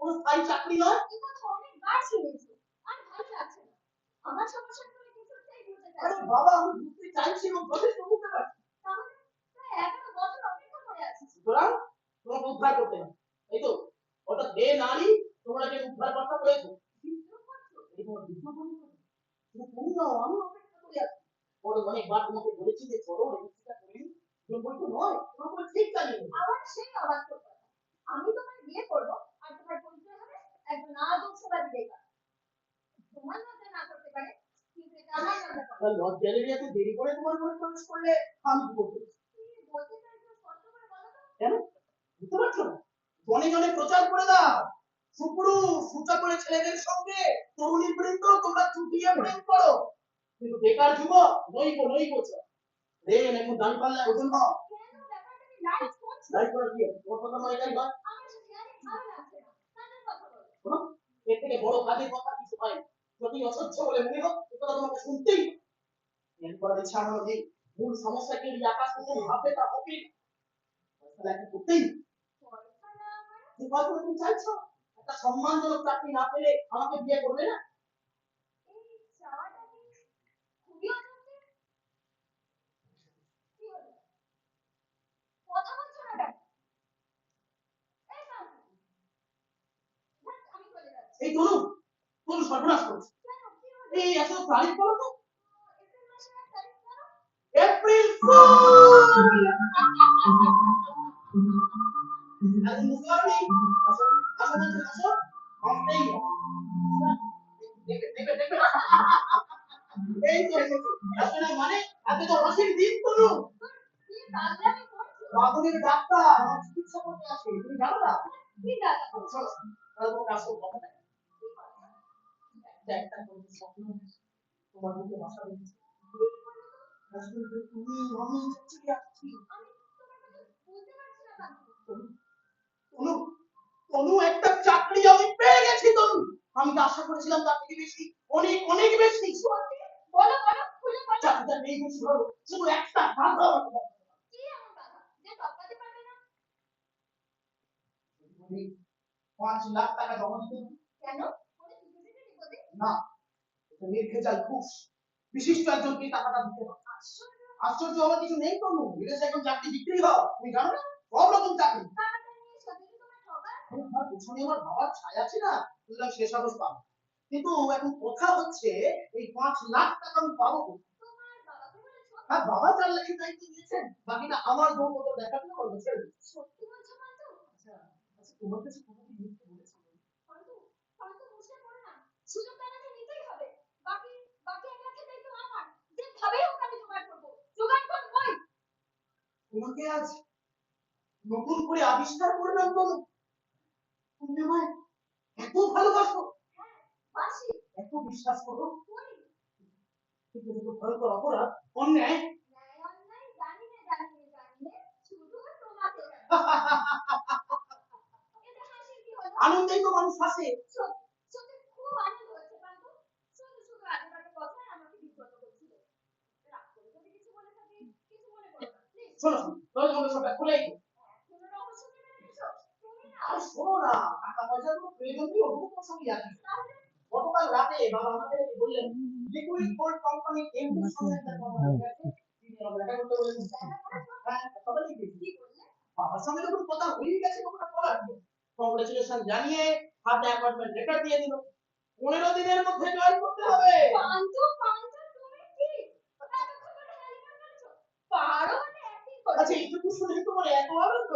কোনো স্থায়ী চাকরি নয়। এই কথা অনেকবার শুনেছি, আর ভালো লাগছে না। আমার সমস্যা তুমি কিছুতেই বুঝতে আরে চাইছো না। বাবা, আমি বুঝতে চাইছি এবং যথেষ্ট বুঝতে পারছি। তাহলে প্রায় 11 বছর অপেক্ষা করে আছি। সুতরাং তোমাকে উদ্ধার করতে হবে, এই তো? অর্থাৎ হে নারী, তোমরা যে উদ্ধার কর্তা হয়েছো, এই তোমার বিদ্রোহ করছো। শুধু তুমি নও, আমি অপেক্ষা করে আছি। বড় অনেকবার তোমাকে বলেছি যে চলো রেজিস্ট্রিটা করে নিই, তুমি বলছো নয়, তোমার কোনো ঠিক জানি না। আবার সেই অবাক কথা, আমি তোমার বিয়ে করবো আর তোমার পরিচয় হবে একজন আদর্শবাদী বেকার। তোমার মধ্যে না করতে পারে, কিন্তু এটা আমার নামে করে। লজ্জা লেগে এত দেরি করে তোমার ঘরে প্রবেশ করলে আমি কি করতে? তুমি বলতে চাইছো, স্পষ্ট করে বলো তো। কেন বুঝতে পারছো না? জনে জনে প্রচার করে দাও, সুপুরুষ সুচা করে ছেলেদের সঙ্গে তরুণী বৃন্দ তোমরা চুটিয়ে প্রেম করো, কিন্তু বেকার যুবক নই বলছো। রেন এখন দান পাল্লায় ওজন হও। কেন ব্যাপারটা কি লাইট করছো? লাইক করে কি হবে? তোমার কথা নয় এটাই হয়। আমার সাথে আরে ভালো লাগছে না, তাদের কথা বলো। শোনো, এর থেকে বড় কাজের কথা কিছু হয় না। যদি অসহ্য বলে মনে হোক, এ কথা তোমাকে শুনতেই হবে। জ্ঞান করার ইচ্ছা আমার নেই। মূল সমস্যাকে এই আকাশ থেকে ভাববে তা হবে না। তাহলে একটা করতেই হবে। পয়সা না মানে? যে কথা তুমি চাইছো, একটা সম্মানজনক চাকরি না পেলে আমাকে বিয়ে করবে না? এই চাওয়াটা কি খুবই অযৌক্তিক? কি হলো, কথা বলছো না কেন? এই কাকু, ধ্যাৎ, আমি চলে যাচ্ছি। এই তনু সর্বনাশ করছে। কেন, কি হলো? এই এত তারিখ বলো তো। এপ্রিল মাসের 1 তারিখ কেন? April fool. এখন বুঝতে পারোনি? আসো, আসো বলছি, আসো। আসতেই হবে। দেখবে। এই তো এসেছে। আসবে না মানে? আজকে তো হাসির দিন তনু। কি পাগলামি করছো? বাবুদের ডাক্তার আমার চিকিৎসা করতে আসে, তুমি জানো না? কি দাদা? চলো, তাহলে তোমাকে আসল কথা দেখ। কি কথা? একটা করে স্বপ্ন তোমার মুখে ভাষা দিচ্ছে। আসলে তুমি আমি ঠিক আছি। আমি তোমার কথা বলতে পারছি না কাকু। তনু, তনু একটা চাকরি আমি পেয়ে গেছি তনু। আমি তো আশা করেছিলাম তার থেকে বেশি, অনেক অনেক বেশি। সত্যি? বলো বলো, খুলে বলো। চাকরিটা নেই বেশি ধরো, শুধু একটা বাধা আমাকে দাও। কি এমন বাধা যে টপকাতে পারবে না? তুমি 5 লাখ টাকা জমা দিতে হবে। কেন, কোনো সিকিউরিটি বিপদে? না, এটা নির্ভেজাল ঘুষ। বিশিষ্ট একজনকে টাকাটা দিতে হবে। আশ্চর্য। আশ্চর্য হওয়ার কিছু নেই তনু, বিদেশে এখন চাকরি বিক্রি হয়, তুমি জানো না? সব রকম চাকরি। টাকাটা নিয়ে সত্যি তোমার ঠকায়? আমার পেছনে আমার বাবার ছায়া আছে না, সুতরাং সে সাহস পাবো। কিন্তু এখন কথা হচ্ছে এই 5 লাখ টাকা আমি পাবো কোথায়? তোমার বাবাকে বলেছো? হ্যাঁ, বাবা 4 লাখের দায়িত্ব দিয়েছেন, বাকিটা আমার বউমতো দেখাশোনা করবে, ছেড়ে দিন। সত্যি বলছো পান্তু? আচ্ছা, তোমার কাছে কোনোদিন মিথ্যে বলেছি? পান্তু, পান্তু বুঝতে পারো না, সুযোগটা আমাকে নিতেই হবে। বাকি বাকি 1 লাখের দায়িত্ব আমার। যেভাবে হোক আমি জোগাড় করবো। জোগাড় করবোই। তোমাকে আজ নতুন করে আবিষ্কার করলাম তনু, তুমি আমায় এত ভালোবাসো, হ্যাঁ, বাসি। এত বিশ্বাস করো। করি। কিন্তু এত ভয়ঙ্কর অপরাধ, অন্যায়। ন্যায় অন্যায় জানিয়ে শুধু তোমাকে জানি। এতে হাসির কি হলো? আনন্দেই তো মানুষ হাসে। সত্যি সত্যি খুব আনন্দ হচ্ছে পান্তু। শুধু শুধু আগেকার কথায় আমাকে বিব্রত করছিল। রাগ করে যদি কিছু বলে থাকি, কিছু মনে করো না প্লিজ। শোনো, তোমাকে সবটা খুলেই দিই। এখনো রহস্য মেনে নিয়েছো তুমি না? আর শোনো না, টাকা পয়সার কোনো প্রয়োজন নেই, ওরকম কোনো সঙ্গে আছে। তাহলে গতকাল রাতে বাবা আমাদেরকে বললেন লিকুইড গোল্ড কোম্পানি এমডির সঙ্গে একটা কথা হয়ে গেছে, তিনি আমাকে দেখা করতে বলেছেন। দেখা করেছো? হ্যাঁ, সবাই দেখি। কি বললে? বাবার সঙ্গে যখন কথা হয়ে গেছে তখন আর বলার কি? কংগ্রেচুলেশন জানিয়ে হাতে অ্যাপয়েন্টমেন্ট লেটার দিয়ে দিল। 15 দিনের মধ্যে জয়েন করতে হবে। পান্তু পান্তু তুমি কি এতক্ষণ ধরে হেলিকপ্টার করেছো? পারো না একই করে। আচ্ছা, এইটুকু শুনে তোমার এত আনন্দ?